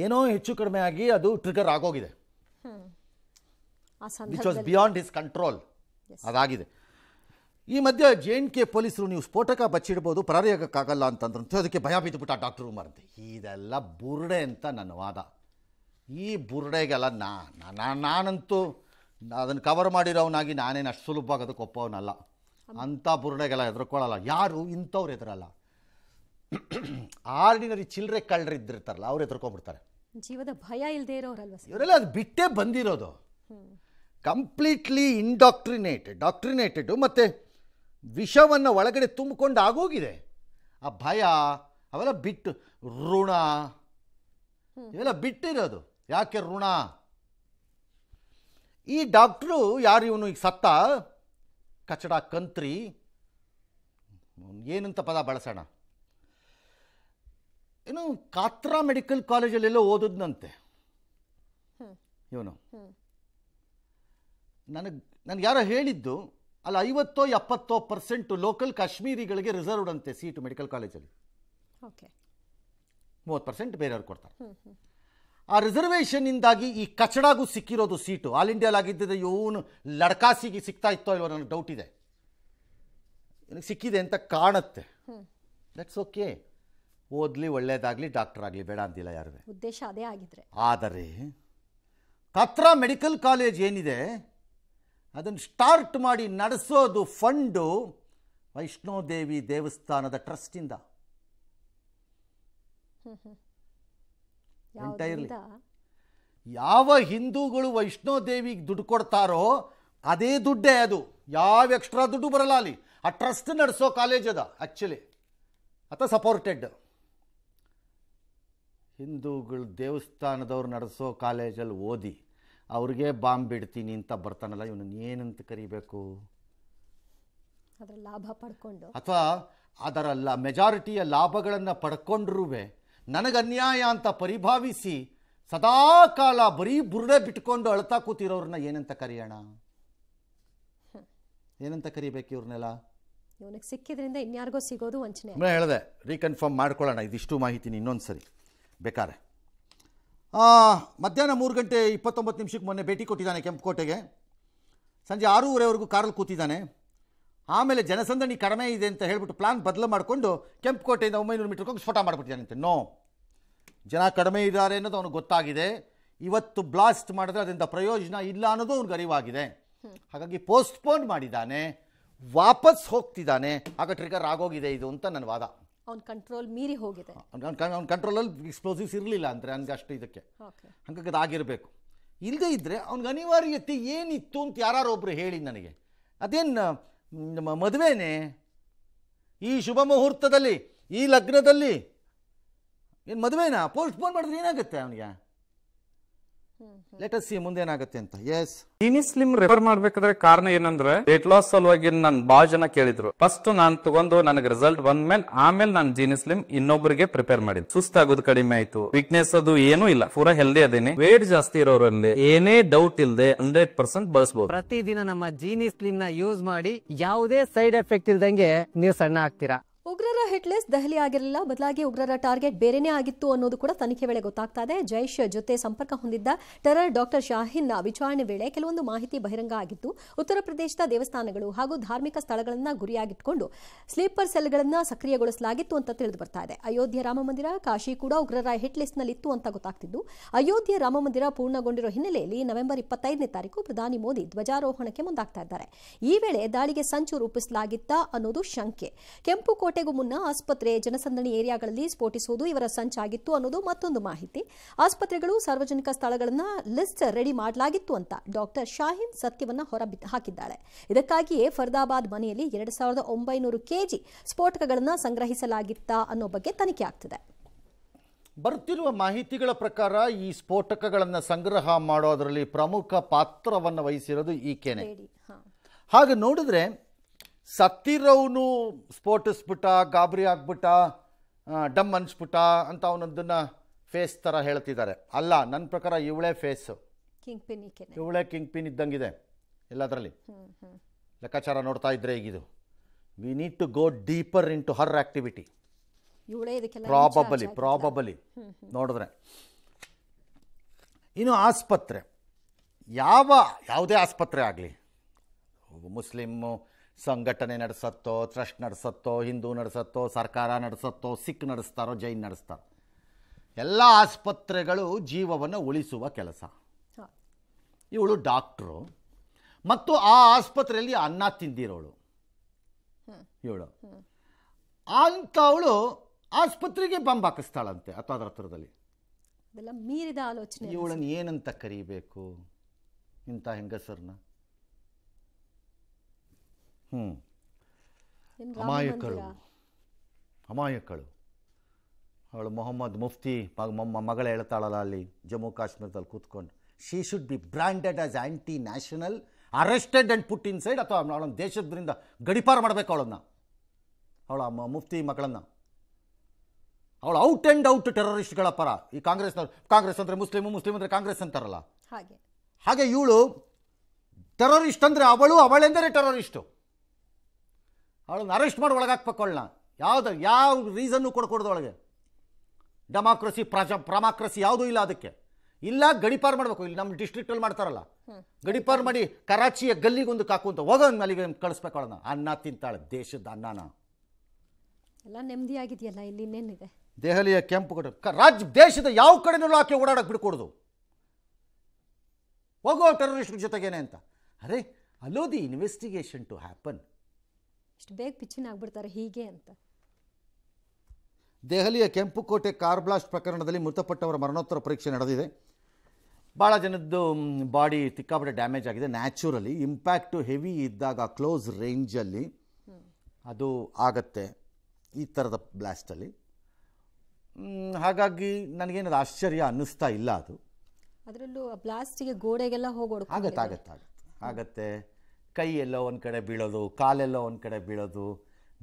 ಏನೋ ಹೆಚ್ಚು ಕಡಿಮೆ ಆಗಿ ಅದು ಟ್ರಿಗರ್ ಆಗೋಗಿದೆ. Which was beyond his control, ಅದಾಗಿದೆ. ಈ ಮಧ್ಯೆ JNK ಪೊಲೀಸರು ನೀವು ಸ್ಫೋಟಕ ಬಚ್ಚಿಡ್ಬೋದು, ಪರಾರಿಯಾಗಕ್ಕಾಗಲ್ಲ ಅಂತಂದ್ರಂತೆ. ಅದಕ್ಕೆ ಭಯ ಬಿದ್ದುಬಿಟ್ಟ ಡಾಕ್ಟರ್ ಉಮರ್ ಅಂತ. ಇದೆಲ್ಲ ಬುರುಡೆ ಅಂತ ನನ್ನ ವಾದ. ಈ ಬುರುಡೆಗೆಲ್ಲ ನಾನಂತೂ ಅದನ್ನು ಕವರ್ ಮಾಡಿರೋವನಾಗಿ ನಾನೇನು ಅಷ್ಟು ಸುಲಭವಾಗಿ ಅದಕ್ಕೆ ಒಪ್ಪವನಲ್ಲ. ಅಂಥ ಬುರುಡೆಗೆಲ್ಲ ಹೆದರ್ಕೊಳ್ಳಲ್ಲ ಯಾರು, ಇಂಥವ್ರು ಹೆದರಲ್ಲ. ಆರ್ಡಿನರಿ ಚಿಲ್ಲರೆ ಕಳ್ಳರಿದ್ದಿರ್ತಾರಲ್ಲ ಅವ್ರು ಹೆದರ್ಕೊಂಡ್ಬಿಡ್ತಾರೆ. ಜೀವದ ಭಯ ಇಲ್ಲದೆ ಇರೋರಲ್ವ ಇವರೆಲ್ಲ ಅದು ಬಿಟ್ಟೇ ಬಂದಿರೋದು. ಕಂಪ್ಲೀಟ್ಲಿ ಡಾಕ್ಟ್ರಿನೇಟೆಡ್ ಮತ್ತು ವಿಷವನ್ನು ಒಳಗಡೆ ತುಂಬಿಕೊಂಡು ಆಗೋಗಿದೆ. ಆ ಭಯ ಅವೆಲ್ಲ ಬಿಟ್ಟು, ಋಣ ಇವೆಲ್ಲ ಬಿಟ್ಟಿರೋದು. ಯಾಕೆ ಋಣ? ಈ ಡಾಕ್ಟ್ರು ಯಾರು ಇವನು ಈಗ ಸತ್ತ ಕಚಡ ಕಂತ್ರಿ, ಏನಂತ ಪದ ಬಳಸೋಣ, ಏನು ಕಾತ್ರಾ ಮೆಡಿಕಲ್ ಕಾಲೇಜಲ್ಲೆಲ್ಲೋ ಓದದ್ನಂತೆ ಇವನು. ನನಗೆ ಯಾರೋ ಹೇಳಿದ್ದು ಅಲ್ಲಿ 50-70% ಲೋಕಲ್ ಕಾಶ್ಮೀರಿಗಳಿಗೆ ರಿಸರ್ವ್ಡ್ ಅಂತೆ ಸೀಟು ಮೆಡಿಕಲ್ ಕಾಲೇಜಲ್ಲಿ. 30% ಬೇರೆಯವ್ರು ಕೊಡ್ತಾರೆ. ಆ ರಿಸರ್ವೇಷನ್ನಿಂದಾಗಿ ಈ ಕಚಡಾಗೂ ಸಿಕ್ಕಿರೋದು ಸೀಟು. ಆಲ್ ಇಂಡಿಯಾಲಾಗಿದ್ದರೆ ಇವನು ಲಡ್ಕಾಸಿಗೆ ಸಿಗ್ತಾ ಇತ್ತೋ ಇಲ್ವೋ ನನಗೆ ಡೌಟ್ ಇದೆ. ನನಗೆ ಸಿಕ್ಕಿದೆ ಅಂತ ಕಾಣುತ್ತೆ. ದಟ್ಸ್ ಓಕೆ, ಓದಲಿ, ಒಳ್ಳೇದಾಗಲಿ, ಡಾಕ್ಟರ್ ಆಗಲಿ, ಬೇಡ ಅಂತಿಲ್ಲ ಯಾರು. ಉದ್ದೇಶ ಅದೇ ಆಗಿದ್ರೆ. ಆದರೆ ಕಾತ್ರಾ ಮೆಡಿಕಲ್ ಕಾಲೇಜ್ ಏನಿದೆ ಅದನ್ನು ಸ್ಟಾರ್ಟ್ ಮಾಡಿ ನಡೆಸೋದು ಫಂಡು ವೈಷ್ಣೋದೇವಿ ದೇವಸ್ಥಾನದ ಟ್ರಸ್ಟಿಂದ. ಎಂಟೈರ್ಲಿ ಯಾವ ಹಿಂದೂಗಳು ವೈಷ್ಣೋದೇವಿಗೆ ದುಡ್ಡು ಕೊಡ್ತಾರೋ ಅದೇ ದುಡ್ಡೇ ಅದು. ಯಾವ ಎಕ್ಸ್ಟ್ರಾ ದುಡ್ಡು ಬರಲ್ಲ ಅಲ್ಲಿ. ಆ ಟ್ರಸ್ಟ್ ನಡೆಸೋ ಕಾಲೇಜ್ ಅದ ಆ್ಯಕ್ಚುಲಿ, ಅಥವಾ ಸಪೋರ್ಟೆಡ್. ಹಿಂದೂಗಳು ದೇವಸ್ಥಾನದವ್ರು ನಡೆಸೋ ಕಾಲೇಜಲ್ಲಿ ಓದಿ ಅವ್ರಿಗೆ ಬಾಂಬ್ ಬಿಡ್ತೀನಿ ಅಂತ ಬರ್ತಾನಲ್ಲ, ಇವನನ್ನು ಏನಂತ ಕರಿಬೇಕು? ಅದರ ಲಾಭ ಪಡ್ಕೊಂಡು ಅಥವಾ ಅದರ ಮೆಜಾರಿಟಿಯ ಲಾಭಗಳನ್ನು ಪಡ್ಕೊಂಡ್ರೂ ನನಗೆ ಅನ್ಯಾಯ ಅಂತ ಪರಿಭಾವಿಸಿ ಸದಾಕಾಲ ಬರೀ ಬುರುಡೆ ಬಿಟ್ಕೊಂಡು ಅಳ್ತಾ ಕೂತಿರೋರನ್ನ ಏನಂತ ಕರೆಯೋಣ? ಏನಂತ ಕರಿಬೇಕು ಇವ್ರನ್ನೆಲ್ಲ? ಇವನಿಗೆ ಸಿಕ್ಕಿದ್ರಿಂದ ಇನ್ಯಾರಿಗೋ ಸಿಗೋದು ವಂಚನೆ. ಹೇಳಿದೆ, ರೀಕನ್ಫರ್ಮ್ ಮಾಡ್ಕೊಳ್ಳೋಣ ಇದಿಷ್ಟು ಮಾಹಿತಿನ ಇನ್ನೊಂದು ಸರಿ ಬೇಕಾರೆ. ಮಧ್ಯಾಹ್ನ 3:29 ಮೊನ್ನೆ ಭೇಟಿ ಕೊಟ್ಟಿದ್ದಾನೆ ಕೆಂಪುಕೋಟೆಗೆ. ಸಂಜೆ 6:30ವರೆಗೂ ಕಾರಲ್ಲಿ ಕೂತಿದ್ದಾನೆ. ಆಮೇಲೆ ಜನಸಂದಣಿ ಕಡಿಮೆ ಇದೆ ಅಂತ ಹೇಳ್ಬಿಟ್ಟು ಪ್ಲಾನ್ ಬದಲು ಮಾಡಿಕೊಂಡು ಕೆಂಪುಕೋಟೆಯಿಂದ 900 ಮೀಟರ್ಗೆ ಹೋಗಿ ಸ್ಫೋಟ ಮಾಡಿಬಿಟ್ಟಿದ್ದಾನಂತೆ. ನೋ, ಜನ ಕಡಿಮೆ ಇದ್ದಾರೆ ಅನ್ನೋದು ಅವನಿಗೆ ಗೊತ್ತಾಗಿದೆ. ಇವತ್ತು ಬ್ಲಾಸ್ಟ್ ಮಾಡಿದ್ರೆ ಅದರಿಂದ ಪ್ರಯೋಜನ ಇಲ್ಲ ಅನ್ನೋದು ಅವ್ನಿಗೆ ಅರಿವಾಗಿದೆ. ಹಾಗಾಗಿ ಪೋಸ್ಟ್ಪೋನ್ ಮಾಡಿದ್ದಾನೆ, ವಾಪಸ್ ಹೋಗ್ತಿದ್ದಾನೆ. ಆಗ ಟ್ರಿಗರ್ ಆಗೋಗಿದೆ ಇದು ಅಂತ ನನ್ನ ವಾದ. ಅವ್ನ ಕಂಟ್ರೋಲ್ ಮೀರಿ ಹೋಗಿದೆ. ಅವ್ನ ಕಂಟ್ರೋಲಲ್ಲಿ ಎಕ್ಸ್ಪ್ಲೋಸಿವ್ಸ್ ಇರಲಿಲ್ಲ ಅಂದರೆ ನನಗೆ ಅಷ್ಟು ಇದಕ್ಕೆ. ಹಾಗಾಗಿ ಅದಾಗಿರಬೇಕು. ಇಲ್ಲದೇ ಇದ್ದರೆ ಅವ್ನಿಗೆ ಅನಿವಾರ್ಯತೆ ಏನಿತ್ತು ಅಂತ ಯಾರು ಒಬ್ಬರು ಹೇಳಿ ನನಗೆ. ಅದೇನು ಮದುವೆನೇ ಈ ಶುಭ ಮುಹೂರ್ತದಲ್ಲಿ, ಈ ಲಗ್ನದಲ್ಲಿ ಏನು ಮದುವೆನಾ ಪೋಸ್ಟ್ಪೋನ್ ಮಾಡಿದ್ರೆ ಏನಾಗುತ್ತೆ ಅವನಿಗೆ? ಲೆಟ್ ಅಸ್ ಸಿ ಮುಂದೇನಾಗುತ್ತೆ ಅಂತ. ಎಸ್, ಜೀನಿ ಸ್ಲಿಮ್ ರೆಫರ್ ಮಾಡ್ಬೇಕಾದ್ರೆ ಕಾರಣ ಏನಂದ್ರೆ ವೇಟ್ ಲಾಸ್ ಸಲುವಾಗಿ ನನ್ ಬಾಳ ಜನ ಕೇಳಿದ್ರು. ಫಸ್ಟ್ ನಾನ್ ತಗೊಂಡು ನನಗೆ ರಿಸಲ್ಟ್ ಬಂದ್ಮೇಲೆ ಆಮೇಲೆ ನಾನು ಜೀನಿ ಸ್ಲಿಮ್ ಇನ್ನೊಬ್ಬರಿಗೆ ಪ್ರಿಪೇರ್ ಮಾಡಿದ್. ಸುಸ್ತಾಗೋದು ಕಡಿಮೆ ಆಯ್ತು, ವೀಕ್ನೆಸ್ ಅದು ಏನೂ ಇಲ್ಲ, ಪೂರಾ ಹೆಲ್ದಿ ಅದೇನೆ. ವೇಟ್ ಜಾಸ್ತಿ ಇರೋರಲ್ಲಿ ಏನೇ ಡೌಟ್ ಇಲ್ಲದೆ 100% ಬಳಸಬಹುದು. ಪ್ರತಿದಿನ ನಮ್ಮ ಜೀನಿ ಸ್ಲಿಮ್ ನ ಯೂಸ್ ಮಾಡಿ ಯಾವುದೇ ಸೈಡ್ ಎಫೆಕ್ಟ್ ಇಲ್ದಂಗೆ ನೀವು ಸಣ್ಣ ಆಗ್ತೀರಾ. ಉಗ್ರರ ಹಿಟ್ಲಿಸ್ಟ್ ದೆಹಲಿ ಆಗಿರಲಿಲ್ಲ, ಬದಲಾಗಿ ಉಗ್ರರ ಟಾರ್ಗೆಟ್ ಬೇರೆನೇ ಆಗಿತ್ತು ಅನ್ನೋದು ಕೂಡ ತನಿಖೆ ವೇಳೆ ಗೊತ್ತಾಗ್ತಾ ಇದೆ. ಜೈಷ್ ಜೊತೆ ಸಂಪರ್ಕ ಹೊಂದಿದ್ದ ಟೆರರ್ ಡಾಕ್ಟರ್ ಶಾಹೀನ್ ವಿಚಾರಣೆ ವೇಳೆ ಕೆಲವೊಂದು ಮಾಹಿತಿ ಬಹಿರಂಗ ಆಗಿತ್ತು. ಉತ್ತರ ಪ್ರದೇಶದ ದೇವಸ್ಥಾನಗಳು ಹಾಗೂ ಧಾರ್ಮಿಕ ಸ್ಥಳಗಳನ್ನು ಗುರಿಯಾಗಿಟ್ಕೊಂಡು ಸ್ಲೀಪರ್ ಸೆಲ್ಗಳನ್ನು ಸಕ್ರಿಯಗೊಳಿಸಲಾಗಿತ್ತು ಅಂತ ತಿಳಿದು ಬರ್ತಾ ಇದೆ. ಅಯೋಧ್ಯೆ ರಾಮಮಂದಿರ, ಕಾಶಿ ಕೂಡ ಉಗ್ರರ ಹಿಟ್ಲಿಸ್ಟ್ನಲ್ಲಿತ್ತು ಅಂತ ಗೊತ್ತಾಗ್ತಿದ್ದು, ಅಯೋಧ್ಯೆ ರಾಮಮಂದಿರ ಪೂರ್ಣಗೊಂಡಿರೋ ಹಿನ್ನೆಲೆಯಲ್ಲಿ ನವೆಂಬರ್ 25ನೇ ತಾರೀಕು ಪ್ರಧಾನಿ ಮೋದಿ ಧ್ವಜಾರೋಹಣಕ್ಕೆ ಮುಂದಾಗ್ತಾ ಇದ್ದಾರೆ. ಈ ವೇಳೆ ದಾಳಿಗೆ ಸಂಚು ರೂಪಿಸಲಾಗಿತ್ತ ಅನ್ನೋದು ಶಂಕೆ. ಕೆಂಪುಕೋಟೆಗೂ ಮುನ್ನ ಆಸ್ಪತ್ರೆ, ಜನಸಂದಣಿ ಏರಿಯಾಗಳಲ್ಲಿ ಸ್ಫೋಟಿಸುವುದು ಇವರ ಸಂಚಾಗಿತ್ತು ಅನ್ನೋದು ಮತ್ತೊಂದು ಮಾಹಿತಿ. ಆಸ್ಪತ್ರೆಗಳು, ಸಾರ್ವಜನಿಕ ಸ್ಥಳಗಳನ್ನ ಲಿಸ್ಟ್ ರೆಡಿ ಮಾಡಲಾಗಿತ್ತು ಅಂತ ಡಾಕ್ಟರ್ ಶಾಹೀನ್ ಸತ್ಯವನ್ನ ಹಾಕಿದ್ದಾಳೆ. ಇದಕ್ಕಾಗಿಯೇ ಫರ್ದಾಬಾದ್ ಮನೆಯಲ್ಲಿ 2900 kg ಸ್ಫೋಟಕಗಳನ್ನ ಸಂಗ್ರಹಿಸಲಾಗಿತ್ತ ಅನ್ನೋ ಬಗ್ಗೆ ತನಿಖೆ ಆಗ್ತಿದೆ. ಬರ್ತಿರುವ ಮಾಹಿತಿಗಳ ಪ್ರಕಾರ ಈ ಸ್ಫೋಟಕಗಳನ್ನು ಸಂಗ್ರಹ ಮಾಡೋದರಲ್ಲಿ ಪ್ರಮುಖ ಪಾತ್ರವನ್ನು ವಹಿಸಿರೋದು ಈಕೆನೆ. ಹಾಗೆ ನೋಡಿದ್ರೆ ಸತ್ತಿರೋನು ಸ್ಫೋಟಿಸ್ಬಿಟ್ಟ, ಗಾಬರಿ ಆಗ್ಬಿಟ್ಟ, ಡಮ್ ಅನ್ಸ್ಬಿಟ್ಟ ಅಂತ ಅವನದನ್ನು ಫೇಸ್ ಥರ ಹೇಳ್ತಿದ್ದಾರೆ. ಅಲ್ಲ, ನನ್ನ ಪ್ರಕಾರ ಇವಳೇ ಫೇಸು, ಇವಳೇ ಕಿಂಗ್ ಪಿನ್ ಇದ್ದಂಗಿದೆ ಎಲ್ಲದರಲ್ಲಿ. ಲೆಕ್ಕಾಚಾರ ನೋಡ್ತಾ ಇದ್ರೆ ಈಗಿದು we need to go deeper into her activity. Probably ನೋಡಿದ್ರೆ ಇನ್ನು ಆಸ್ಪತ್ರೆ, ಯಾವುದೇ ಆಸ್ಪತ್ರೆ ಆಗಲಿ, ಮುಸ್ಲಿಮ್ ಸಂಘಟನೆ ನಡೆಸತ್ತೋ, ಟ್ರಸ್ಟ್ ನಡೆಸತ್ತೋ, ಹಿಂದೂ ನಡೆಸತ್ತೋ, ಸರ್ಕಾರ ನಡೆಸತ್ತೋ, ಸಿಖ್ ನಡೆಸ್ತಾರೋ, ಜೈನ್ ನಡೆಸ್ತಾರೋ, ಎಲ್ಲ ಆಸ್ಪತ್ರೆಗಳು ಜೀವವನ್ನು ಉಳಿಸುವ ಕೆಲಸ. ಇವಳು ಡಾಕ್ಟ್ರು ಮತ್ತು ಆ ಆಸ್ಪತ್ರೆಯಲ್ಲಿ ಅನ್ನ ತಿಂದಿರೋಳು ಇವಳು. ಅಂಥವಳು ಆಸ್ಪತ್ರೆಗೆ ಬಾಂಬ್ ಹಾಕಿಸ್ತಾಳಂತೆ ಅಥವಾ ಅದರ ಹತ್ರದಲ್ಲಿ. ಮೀರಿದ ಆಲೋಚನೆ. ಇವಳನ್ನು ಏನಂತ ಕರೀಬೇಕು ಇಂಥ ಹೆಂಗಸರನ್ನ? ಅಮಾಯಕಳು. ಅವಳು ಮೊಹಮ್ಮದ್ ಮುಫ್ತಿ ಮಗಳ ಹೇಳ್ತಾಳಲ್ಲ ಅಲ್ಲಿ ಜಮ್ಮು ಕಾಶ್ಮೀರದಲ್ಲಿ ಕೂತ್ಕೊಂಡು, she should be branded as anti national, arrested and put in side, ಅಥವಾ ಅವಳನ್ನು ದೇಶದಿಂದ ಗಡಿಪಾರು ಮಾಡಬೇಕು ಅವಳನ್ನು, ಅವಳ ಮುಫ್ತಿ ಮಗಳನ್ನು. ಅವಳು ಔಟ್ ಆ್ಯಂಡ್ ಔಟ್ ಟೆರರಿಸ್ಟ್ಗಳ ಪರ. ಈ ಕಾಂಗ್ರೆಸ್ ಅಂದರೆ ಮುಸ್ಲಿಮ್ ಅಂದರೆ ಕಾಂಗ್ರೆಸ್ ಅಂತಾರಲ್ಲ, ಹಾಗೆ ಇವಳು ಟೆರರಿಸ್ಟ್ ಅಂದರೆ ಅವಳೆಂದರೆ ಟೆರರಿಸ್ಟು. ಅವಳನ್ನು ಅರೆಸ್ಟ್ ಮಾಡಿ ಒಳಗಾಕ್ಬೇಕು. ಅವಳನ್ನ ಯಾವ ರೀಸನ್ನು ಕೊಡ್ಕೊಡ್ದು ಒಳಗೆ. ಡೆಮಾಕ್ರಸಿ ಪ್ರಮಾಕ್ರಸಿ ಯಾವುದೂ ಇಲ್ಲ ಅದಕ್ಕೆ. ಇಲ್ಲ ಗಡಿಪಾರು ಮಾಡಬೇಕು. ಇಲ್ಲಿ ನಮ್ಮ ಡಿಸ್ಟ್ರಿಕ್ಟಲ್ಲಿ ಮಾಡ್ತಾರಲ್ಲ, ಗಡಿಪಾರು ಮಾಡಿ ಕರಾಚಿಯ ಗಲ್ಲಿಗೊಂದು ಕಾಕುವಂತ ಹೋಗೋ ಅಲ್ಲಿಗೆ ಕಳಿಸ್ಬೇಕು. ಅವಳನ್ನ ಅನ್ನ ತಿಂತಾಳೆ, ದೇಶದ ಅನ್ನನ. ಎಲ್ಲ ನೆಮ್ಮದಿಯಾಗಿದೆಯಲ್ಲ, ಇಲ್ಲಿ ಇನ್ನೇನಿದೆ? ದೆಹಲಿಯ ಕೆಂಪು ಕೋಟೆ ದೇಶದ ಯಾವ ಕಡೆನೂ ಆಕೆ ಓಡಾಡಕ್ಕೆ ಬಿಡ್ಕೊಡ್ದು. ಹೋಗೋ ಟೆರರಿಸ್ಟ್ ಜೊತೆಗೇನೆ ಅಂತ. Are allow the investigation to happen. ಇಷ್ಟು ಬೇಗ ಪಿಚ್ಚಿನ ಆಗ್ಬಿಡ್ತಾರೆ ಹೀಗೆ ಅಂತ. ದೆಹಲಿಯ ಕೆಂಪುಕೋಟೆ ಕಾರ್ ಬ್ಲಾಸ್ಟ್ ಪ್ರಕರಣದಲ್ಲಿ ಮೃತಪಟ್ಟವರ ಮರಣೋತ್ತರ ಪರೀಕ್ಷೆ ನಡೆದಿದೆ. ಭಾಳ ಜನದ್ದು ಬಾಡಿ ಸಿಕ್ಕಾಪಟ್ಟೆ ಡ್ಯಾಮೇಜ್ ಆಗಿದೆ. ನ್ಯಾಚುರಲಿ ಇಂಪ್ಯಾಕ್ಟು ಹೆವಿ ಇದ್ದಾಗ ಕ್ಲೋಸ್ ರೇಂಜಲ್ಲಿ ಅದು ಆಗತ್ತೆ ಈ ಥರದ ಬ್ಲಾಸ್ಟಲ್ಲಿ. ಹಾಗಾಗಿ ನನಗೇನದು ಆಶ್ಚರ್ಯ ಅನ್ನಿಸ್ತಾ ಇಲ್ಲ. ಅದು ಅದರಲ್ಲೂ ಬ್ಲಾಸ್ಟಿಗೆ ಗೋಡೆಗೆಲ್ಲ ಹೋಗೋದು ಆಗತ್ತೆ. ಕೈ ಎಲ್ಲೋ ಒಂದು ಕಡೆ ಬೀಳೋದು, ಕಾಲೆಲ್ಲೋ ಒಂದು ಕಡೆ ಬೀಳೋದು,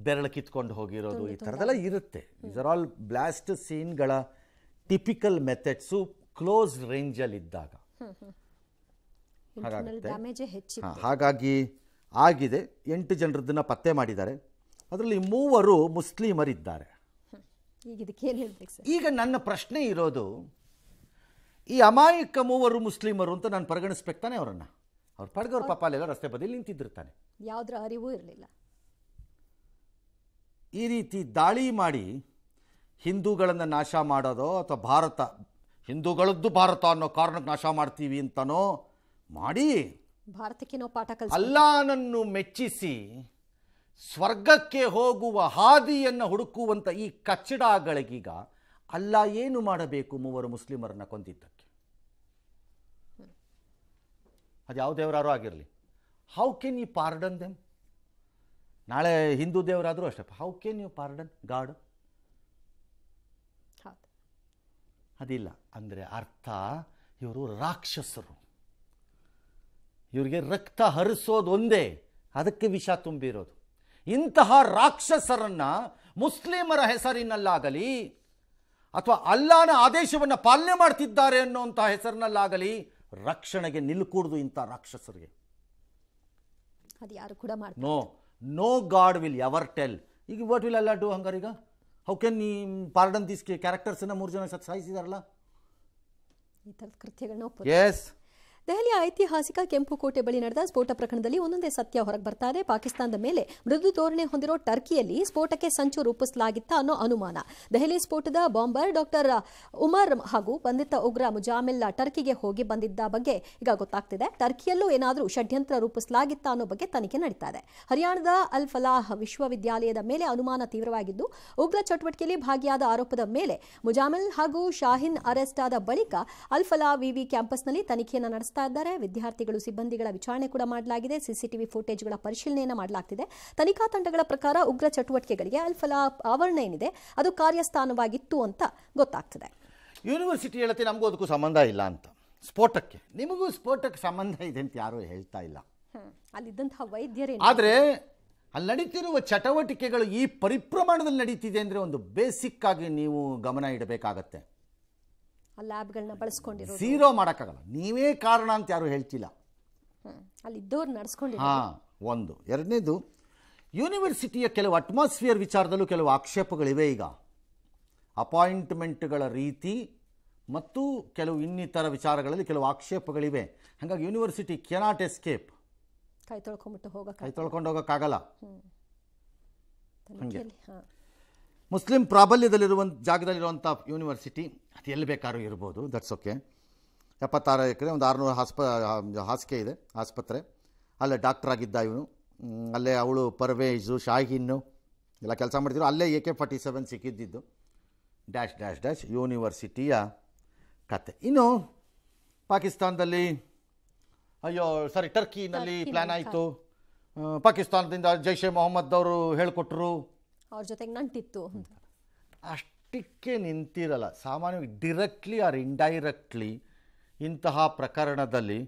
ಬೆರಳು ಕಿತ್ಕೊಂಡು ಹೋಗಿರೋದು, ಈ ಥರದ್ದೆಲ್ಲ ಇರುತ್ತೆ. ದೀಸ್ ಆರ್ ಆಲ್ ಬ್ಲಾಸ್ಟ್ ಸೀನ್ಗಳ ಟಿಪಿಕಲ್ ಮೆಥಡ್ಸು ಕ್ಲೋಸ್ ರೇಂಜಲ್ಲಿ ಇದ್ದಾಗ. ಹಾಗಾಗಿ ಆಗಿದೆ. 8 ಜನರದ್ದನ್ನು ಪತ್ತೆ ಮಾಡಿದ್ದಾರೆ. ಅದರಲ್ಲಿ 3 ಮುಸ್ಲಿಮರಿದ್ದಾರೆ. ಈಗ ನನ್ನ ಪ್ರಶ್ನೆ ಇರೋದು, ಈ ಅಮಾಯಕ 3 ಮುಸ್ಲಿಮರು ಅಂತ ನಾನು ಪರಿಗಣಿಸ್ಬೇಕು ತಾನೆ ಅವರನ್ನು? ಅವ್ರ ಪಡ್ಗವ್ರ ಪಾಪ ಅಲ್ಲೆಲ್ಲ ರಸ್ತೆ ಬದಿಯಲ್ಲಿ ನಿಂತಿದ್ದಿರ್ತಾನೆ, ಯಾವುದ್ರ ಅರಿವು ಇರಲಿಲ್ಲ. ಈ ರೀತಿ ದಾಳಿ ಮಾಡಿ ಹಿಂದೂಗಳನ್ನು ನಾಶ ಮಾಡೋದೋ ಅಥವಾ ಹಿಂದೂಗಳದ್ದು ಭಾರತ ಅನ್ನೋ ಕಾರಣಕ್ಕೆ ನಾಶ ಮಾಡ್ತೀವಿ ಅಂತನೋ ಮಾಡಿ ಭಾರತಕ್ಕೆ ಪಾಠ ಕಲಿಸಿ ಅಲ್ಲಾಹನನ್ನು ಮೆಚ್ಚಿಸಿ ಸ್ವರ್ಗಕ್ಕೆ ಹೋಗುವ ಹಾದಿಯನ್ನು ಹುಡುಕುವಂಥ ಈ ಕಚ್ಚಡಗಳಿಗೀಗ ಅಲ್ಲ ಏನು ಮಾಡಬೇಕು? 3 ಮುಸ್ಲಿಮರನ್ನು ಕೊಂದಿದ್ದಕ್ಕೆ. ಅದು ಯಾವ ದೇವರಾರು ಆಗಿರಲಿ. How can you pardon them? ನಾಳೆ ಹಿಂದೂ ದೇವರಾದರೂ ಅಷ್ಟೇ. How can you pardon God? ಅದಿಲ್ಲ. ಅಂದರೆ ಅರ್ಥ ಇವರು ರಾಕ್ಷಸರು, ಇವರಿಗೆ ರಕ್ತ ಹರಿಸೋದು ಒಂದೇ, ಅದಕ್ಕೆ ವಿಷ ತುಂಬಿರೋದು. ಇಂತಹ ರಾಕ್ಷಸರನ್ನು ಮುಸ್ಲಿಮರ ಹೆಸರಿನಲ್ಲಾಗಲಿ ಅಥವಾ ಅಲ್ಲಾನ ಆದೇಶವನ್ನು ಪಾಲನೆ ಮಾಡ್ತಿದ್ದಾರೆ ಅನ್ನೋಂಥ ಹೆಸರಿನಲ್ಲಾಗಲಿ ರಕ್ಷಣೆಗೆ ನಿಲ್ಕೂಡ್ದು ಇಂಥ ರಾಕ್ಷಸರಿಗೆ. ಅದು ಯಾರು ಕೂಡ no god will ever tell. ಈಗ ವಾಟ್ ವಿಲ್ ಅಲ್ಲಾ ಡೂ ಹಂಗಾರೀಗ? ಹೌ ಕ್ಯಾನ್ ಈ ಪಾರ್ಡನ್ ದಿಸ್ ಕ್ಯಾರೆಕ್ಟರ್ಸನ್ನು 3 ಜನ ಸಾಯಿಸಿದಾರಲ್ಲ, ಈ ಥರದ ಕೃತ್ಯಗಳನ್ನ. ಎಸ್. ದೆಹಲಿಯ ಐತಿಹಾಸಿಕ ಕೆಂಪುಕೋಟೆ ಬಳಿ ನಡೆದ ಸ್ಫೋಟ ಪ್ರಕರಣದಲ್ಲಿ ಒಂದೊಂದೇ ಸತ್ಯ ಹೊರಗೆ ಬರ್ತಾ ಇದೆ. ಪಾಕಿಸ್ತಾನದ ಮೇಲೆ ಮೃದು ಧೋರಣೆ ಹೊಂದಿರೋ ಟರ್ಕಿಯಲ್ಲಿ ಸ್ಫೋಟಕ್ಕೆ ಸಂಚು ರೂಪಿಸಲಾಗಿತ್ತ ಅನ್ನೋ ಅನುಮಾನ. ದೆಹಲಿ ಸ್ಫೋಟದ ಬಾಂಬರ್ ಡಾಕ್ಟರ್ ಉಮರ್ ಹಾಗೂ ಬಂಧಿತ ಉಗ್ರ ಮುಜಾಮಿಲ್ ಟರ್ಕಿಗೆ ಹೋಗಿ ಬಂದಿದ್ದ ಬಗ್ಗೆ ಈಗ ಗೊತ್ತಾಗ್ತಿದೆ. ಟರ್ಕಿಯಲ್ಲೂ ಏನಾದರೂ ಷಡ್ಯಂತ್ರ ರೂಪಿಸಲಾಗಿತ್ತ ಅನ್ನೋ ಬಗ್ಗೆ ತನಿಖೆ ನಡೀತಾ ಇದೆ. ಹರಿಯಾಣದ ಅಲ್ ಫಲಾಹ್ ವಿಶ್ವವಿದ್ಯಾಲಯದ ಮೇಲೆ ಅನುಮಾನ ತೀವ್ರವಾಗಿದ್ದು, ಉಗ್ರ ಚಟುವಟಿಕೆಯಲ್ಲಿ ಭಾಗಿಯಾದ ಆರೋಪದ ಮೇಲೆ ಮುಜಾಮಿಲ್ ಹಾಗೂ ಶಾಹಿನ್ ಅರೆಸ್ಟ್ ಆದ ಬಳಿಕ ಅಲ್ ಫಲಾಹ್ ವಿವಿ ಕ್ಯಾಂಪಸ್ನಲ್ಲಿ ತನಿಖೆಯನ್ನು ನಡೆಸಿದ್ದಾರೆ. ವಿದ್ಯಾರ್ಥಿಗಳು, ಸಿಬ್ಬಂದಿಗಳ ವಿಚಾರಣೆ ಕೂಡ ಮಾಡಲಾಗಿದೆ. ಸಿಸಿಟಿವಿ ಫುಟೇಜ್ಗಳ ಪರಿಶೀಲನೆಯನ್ನು ಮಾಡಲಾಗ್ತಿದೆ. ತನಿಖಾ ತಂಡಗಳ ಪ್ರಕಾರ ಉಗ್ರ ಚಟುವಟಿಕೆಗಳಿಗೆ ಅಲ್ ಫಲಾಹ್ ಆವರಣ ಏನಿದೆ ಅದು ಕಾರ್ಯಸ್ಥಾನವಾಗಿತ್ತು ಅಂತ ಗೊತ್ತಾಗ್ತಿದೆ. ಯೂನಿವರ್ಸಿಟಿ ಹೇಳುತ್ತೆ ನಮಗೂ ಅದಕ್ಕೂ ಸಂಬಂಧ ಇಲ್ಲ ಅಂತ. ಸ್ಫೋಟಕ್ಕೆ ನಿಮಗೂ ಸ್ಫೋಟಕ್ಕೆ ಸಂಬಂಧ ಇದೆ ಅಂತ ಯಾರೂ ಹೇಳ್ತಾ ಇಲ್ಲ. ಅಲ್ಲಿದ್ದಂತಹ ವೈದ್ಯರೇ. ಆದರೆ ಅಲ್ಲಿ ನಡೀತಿರುವ ಚಟುವಟಿಕೆಗಳು ಈ ಪರಿಪ್ರಮಾಣದಲ್ಲಿ ನಡೀತಿದೆ ಅಂದರೆ ಒಂದು ಬೇಸಿಕ್ ಆಗಿ ನೀವು ಗಮನ ಇಡಬೇಕಾಗತ್ತೆ. ಲ್ಯಾಬ್ಗಳನ್ನ ಬಳಸ್ಕೊಂಡಿರೋ ಝೀರೋ ಮಾಡೋಕ್ಕಾಗಲ್ಲ. ನೀವೇ ಕಾರಣ ಅಂತ ಯಾರು ಹೇಳ್ತಿಲ್ಲ, ಅಲ್ಲಿದ್ದವ್ರು ನಡೆಸ್ಕೊಂಡಿರೋ. ಒಂದು. ಎರಡನೇದು, ಯೂನಿವರ್ಸಿಟಿಯ ಕೆಲವು ಅಟ್ಮಾಸ್ಫಿಯರ್ ವಿಚಾರದಲ್ಲೂ ಕೆಲವು ಆಕ್ಷೇಪಗಳಿವೆ. ಈಗ ಅಪಾಯಿಂಟ್ಮೆಂಟ್ಗಳ ರೀತಿ ಮತ್ತು ಕೆಲವು ಇನ್ನಿತರ ವಿಚಾರಗಳಲ್ಲಿ ಕೆಲವು ಆಕ್ಷೇಪಗಳಿವೆ. ಹಾಗಾಗಿ ಯೂನಿವರ್ಸಿಟಿ ಕೆನಾಟ್ ಎಸ್ಕೇಪ್. ಕೈ ತೊಳ್ಕೊಂಡು ಹೋಗೋಕ್ಕಾಗಲ್ಲ. ಹಾಗೆ ಮುಸ್ಲಿಂ ಪ್ರಾಬಲ್ಯದಲ್ಲಿರುವ ಜಾಗದಲ್ಲಿರುವಂಥ ಯೂನಿವರ್ಸಿಟಿ ಅದು ಎಲ್ಲಿ ಬೇಕಾದ್ರೂ ಇರ್ಬೋದು, ದಟ್ಸ್ ಓಕೆ. 76 ಎಕರೆ, ಒಂದು 600 ಹಾಸಿಗೆ ಇದೆ ಆಸ್ಪತ್ರೆ. ಅಲ್ಲೇ ಡಾಕ್ಟರ್ ಆಗಿದ್ದ ಇವನು, ಅಲ್ಲೇ ಅವಳು ಪರ್ವೇಜು ಶಾಹೀನು ಎಲ್ಲ ಕೆಲಸ ಮಾಡ್ತಿದ್ರು. ಅಲ್ಲೇ AK-47 ಸಿಕ್ಕಿದ್ದಿದ್ದು. ಡ್ಯಾಶ್ ಡ್ಯಾಶ್ ಡ್ಯಾಶ್ ಯೂನಿವರ್ಸಿಟಿಯ ಕತೆ. ಇನ್ನು ಪಾಕಿಸ್ತಾನದಲ್ಲಿ ಟರ್ಕಿನಲ್ಲಿ ಪ್ಲ್ಯಾನ್ ಆಯಿತು. ಪಾಕಿಸ್ತಾನದಿಂದ ಜೈಷೆ ಮೊಹಮ್ಮದ್ ಅವರು ಹೇಳಿಕೊಟ್ರು, ಅವ್ರ ಜೊತೆಗೆ ನಂಟಿತ್ತು. ಅಷ್ಟಕ್ಕೆ ನಿಂತಿರಲ್ಲ. ಸಾಮಾನ್ಯವಾಗಿ ಡೈರೆಕ್ಟ್ಲಿ ಆರ್ ಇಂಡೈರೆಕ್ಟ್ಲಿ ಇಂತಹ ಪ್ರಕರಣದಲ್ಲಿ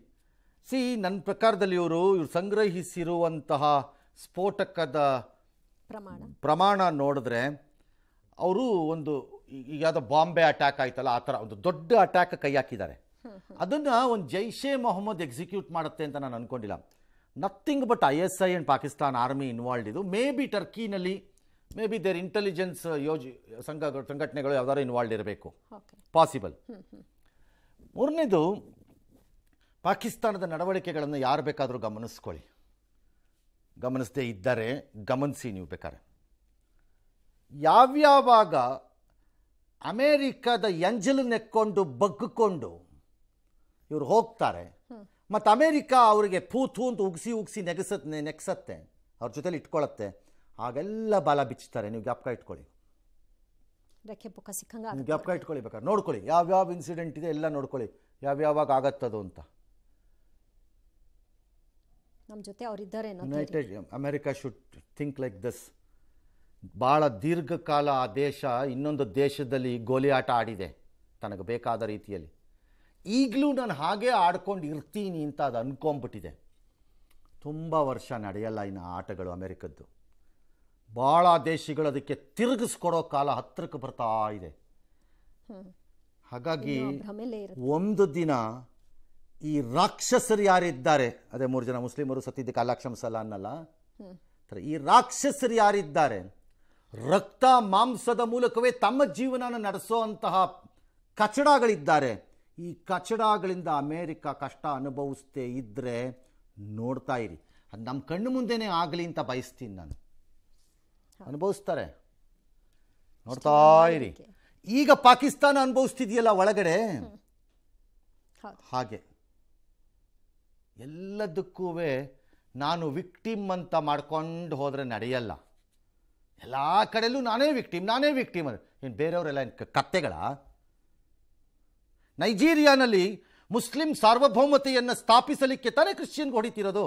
ನನ್ನ ಪ್ರಕಾರದಲ್ಲಿ ಇವರು ಸಂಗ್ರಹಿಸಿರುವಂತಹ ಸ್ಫೋಟಕದ ಪ್ರಮಾಣ ನೋಡಿದ್ರೆ ಅವರು ಒಂದು ಈಗ ಯಾವುದೋ ಬಾಂಬೆ ಅಟ್ಯಾಕ್ ಆಯ್ತಲ್ಲ ಆ ಥರ ಒಂದು ದೊಡ್ಡ ಅಟ್ಯಾಕ್ ಕೈ ಹಾಕಿದ್ದಾರೆ. ಅದನ್ನು ಒಂದು ಜೈಷೆ ಮೊಹಮ್ಮದ್ ಎಕ್ಸಿಕ್ಯೂಟ್ ಮಾಡುತ್ತೆ ಅಂತ ನಾನು ಅಂದ್ಕೊಂಡಿಲ್ಲ. Nothing but ISI and Pakistan army involve ಇದು. ಮೇ ಬಿ ಟರ್ಕಿನಲ್ಲಿ ಮೇ ಬಿ ದೇರ್ ಇಂಟೆಲಿಜೆನ್ಸ್ ಸಂಘಟನೆಗಳು ಯಾವ್ದಾದ್ರು ಇನ್ವಾಲ್ವ್ ಇರಬೇಕು, ಪಾಸಿಬಲ್. ಮೂರನೇದು, ಪಾಕಿಸ್ತಾನದ ನಡವಳಿಕೆಗಳನ್ನು ಯಾರು ಬೇಕಾದರೂ ಗಮನಿಸ್ಕೊಳ್ಳಿ, ಗಮನಿಸದೇ ಇದ್ದರೆ ಗಮನಿಸಿ ನೀವು ಬೇಕಾದ್ರೆ. ಯಾವ್ಯಾವಾಗ ಅಮೇರಿಕದ ಎಂಜಲನ್ನೆಕ್ಕೊಂಡು ಬಗ್ಗಿಕೊಂಡು ಇವರು ಹೋಗ್ತಾರೆ ಮತ್ತು ಅಮೇರಿಕ ಅವರಿಗೆ ಥೂ ಅಂತ ಉಗಿಸಿ ನೆಗ್ಸತ್ತೆ, ಅವ್ರ ಜೊತೆಲಿ ಇಟ್ಕೊಳ್ಳುತ್ತೆ, ಆಗೆಲ್ಲ ಬಾಲ ಬಿಚ್ತಾರೆ. ನೀವು ಜ್ಞಾಪಕ ಇಟ್ಕೊಳ್ಳಿ, ಜ್ಞಾಪಕ ಇಟ್ಕೊಳ್ಳಿ, ಬೇಕಾದ್ರೆ ನೋಡ್ಕೊಳ್ಳಿ ಯಾವ್ಯಾವ ಇನ್ಸಿಡೆಂಟ್ ಇದೆ ಎಲ್ಲ ನೋಡ್ಕೊಳ್ಳಿ, ಯಾವ್ಯಾವಾಗ ಆಗತ್ತದು ಅಂತ. ನಮ್ಮ ಜೊತೆ ಅವರಿದ್ದಾರೆ. United America should think like this. ಭಾಳ ದೀರ್ಘಕಾಲ ಆ ದೇಶ ಇನ್ನೊಂದು ದೇಶದಲ್ಲಿ ಗೋಲಿ ಆಟ ಆಡಿದೆ ತನಗೆ ಬೇಕಾದ ರೀತಿಯಲ್ಲಿ. ಈಗಲೂ ನಾನು ಹಾಗೇ ಆಡ್ಕೊಂಡು ಇರ್ತೀನಿ ಅಂತ ಅದು ಅನ್ಕೊಂಬಿಟ್ಟಿದೆ. ತುಂಬ ವರ್ಷ ನಡೆಯಲ್ಲ ಇನ್ನು ಆಟಗಳು ಅಮೇರಿಕದ್ದು. ಭಾಳ ದೇಶಗಳು ಅದಕ್ಕೆ ತಿರುಗಿಸ್ಕೊಡೋ ಕಾಲ ಹತ್ತಿರಕ್ಕೆ ಬರ್ತಾ ಇದೆ. ಹಾಗಾಗಿ ಒಂದು ದಿನ ಈ ರಾಕ್ಷಸರು ಯಾರಿದ್ದಾರೆ, ಅದೇ 3 ಜನ ಮುಸ್ಲಿಮರು ಸತ್ತಿದ್ದಕ್ಕೆ ಅಲ್ಲಾ ಕ್ಷಮಿಸಲ್ಲ ಅನ್ನಲ್ಲ, ಈ ರಾಕ್ಷಸರು ಯಾರಿದ್ದಾರೆ ರಕ್ತ ಮಾಂಸದ ಮೂಲಕವೇ ತಮ್ಮ ಜೀವನ ನಡೆಸೋ ಅಂತಹ ಕಚಡಗಳಿದ್ದಾರೆ. ಈ ಕಚಡಗಳಿಂದ ಅಮೇರಿಕ ಕಷ್ಟ ಅನುಭವಿಸ್ತೇ ಇದ್ದರೆ ನೋಡ್ತಾ ಇರಿ. ಅದು ನಮ್ಮ ಕಣ್ಣು ಮುಂದೆನೇ ಆಗಲಿ ಅಂತ ಬಯಸ್ತೀನಿ ನಾನು. ಅನುಭವಿಸ್ತಾರೆ, ನೋಡ್ತಾ ಇರಿ. ಈಗ ಪಾಕಿಸ್ತಾನ ಅನುಭವಿಸ್ತಿದೆಯಲ್ಲ ಒಳಗಡೆ, ಹಾಗೆ ಎಲ್ಲದಕ್ಕೂ ನಾನು ವಿಕ್ಟಿಮ್ ಅಂತ ಮಾಡ್ಕೊಂಡು ಹೋದರೆ ನಡೆಯಲ್ಲ. ಎಲ್ಲ ಕಡೆಯಲ್ಲೂ ನಾನೇ ವಿಕ್ಟಿಮ್ ಅದು ಏನು ಬೇರೆಯವರೆಲ್ಲ ಕತ್ತೆಗಳ? ನೈಜೀರಿಯಾನಲ್ಲಿ ಮುಸ್ಲಿಂ ಸಾರ್ವಭೌಮತೆಯನ್ನು ಸ್ಥಾಪಿಸಲಿಕ್ಕೆ ತಾನೇ ಕ್ರಿಶ್ಚಿಯನ್ಗೆ ಹೊಡಿತಿರೋದು.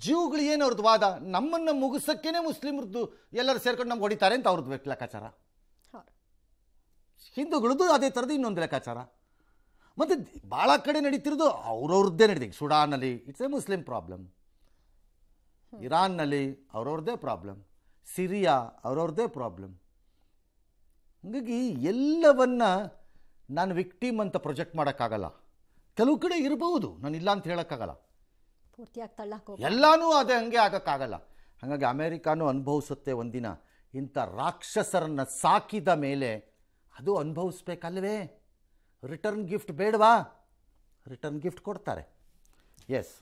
ಜೀವ್ಗಳು ಏನು ಅವ್ರದ್ದು ವಾದ, ನಮ್ಮನ್ನು ಮುಗಿಸಕ್ಕೇನೆ ಮುಸ್ಲಿಮ್ರದ್ದು ಎಲ್ಲರೂ ಸೇರ್ಕೊಂಡು ನಮ್ಗೆ ಹೊಡಿತಾರೆ ಅಂತ ಅವ್ರದ್ದು ಲೆಕ್ಕಾಚಾರ. ಹಿಂದೂಗಳದ್ದು ಅದೇ ಥರದ್ದು ಇನ್ನೊಂದು ಲೆಕ್ಕಾಚಾರ. ಮತ್ತು ಭಾಳ ಕಡೆ ನಡೀತಿರೋದು ಅವ್ರವ್ರದ್ದೇ ನಡೀತಿದೆ. ಸುಡಾನಲ್ಲಿ ಇಟ್ಸ್ ಎ ಮುಸ್ಲಿಂ ಪ್ರಾಬ್ಲಮ್, ಇರಾನ್ನಲ್ಲಿ ಅವ್ರವ್ರದ್ದೇ ಪ್ರಾಬ್ಲಮ್, ಸಿರಿಯಾ ಅವ್ರವ್ರದ್ದೇ ಪ್ರಾಬ್ಲಮ್. ಹಾಗಾಗಿ ಎಲ್ಲವನ್ನ ನಾನು ವಿಕ್ಟಿಮ್ ಅಂತ ಪ್ರೊಜೆಕ್ಟ್ ಮಾಡೋಕ್ಕಾಗಲ್ಲ. ಕೆಲವು ಕಡೆ ಇರಬಹುದು, ನಾನು ಇಲ್ಲ ಅಂತ ಹೇಳೋಕ್ಕಾಗಲ್ಲ. ಎಲ್ಲನೂ ಅದೇ ಹಂಗೆ ಆಗೋಕ್ಕಾಗಲ್ಲ. ಹಾಗಾಗಿ ಅಮೇರಿಕಾನು ಅನುಭವಿಸುತ್ತೆ ಒಂದಿನ. ಇಂಥ ರಾಕ್ಷಸರನ್ನು ಸಾಕಿದ ಮೇಲೆ ಅದು ಅನುಭವಿಸ್ಬೇಕಲ್ವೇ? ರಿಟರ್ನ್ ಗಿಫ್ಟ್ ಬೇಡವಾ? ರಿಟರ್ನ್ ಗಿಫ್ಟ್ ಕೊಡ್ತಾರೆ. ಎಸ್.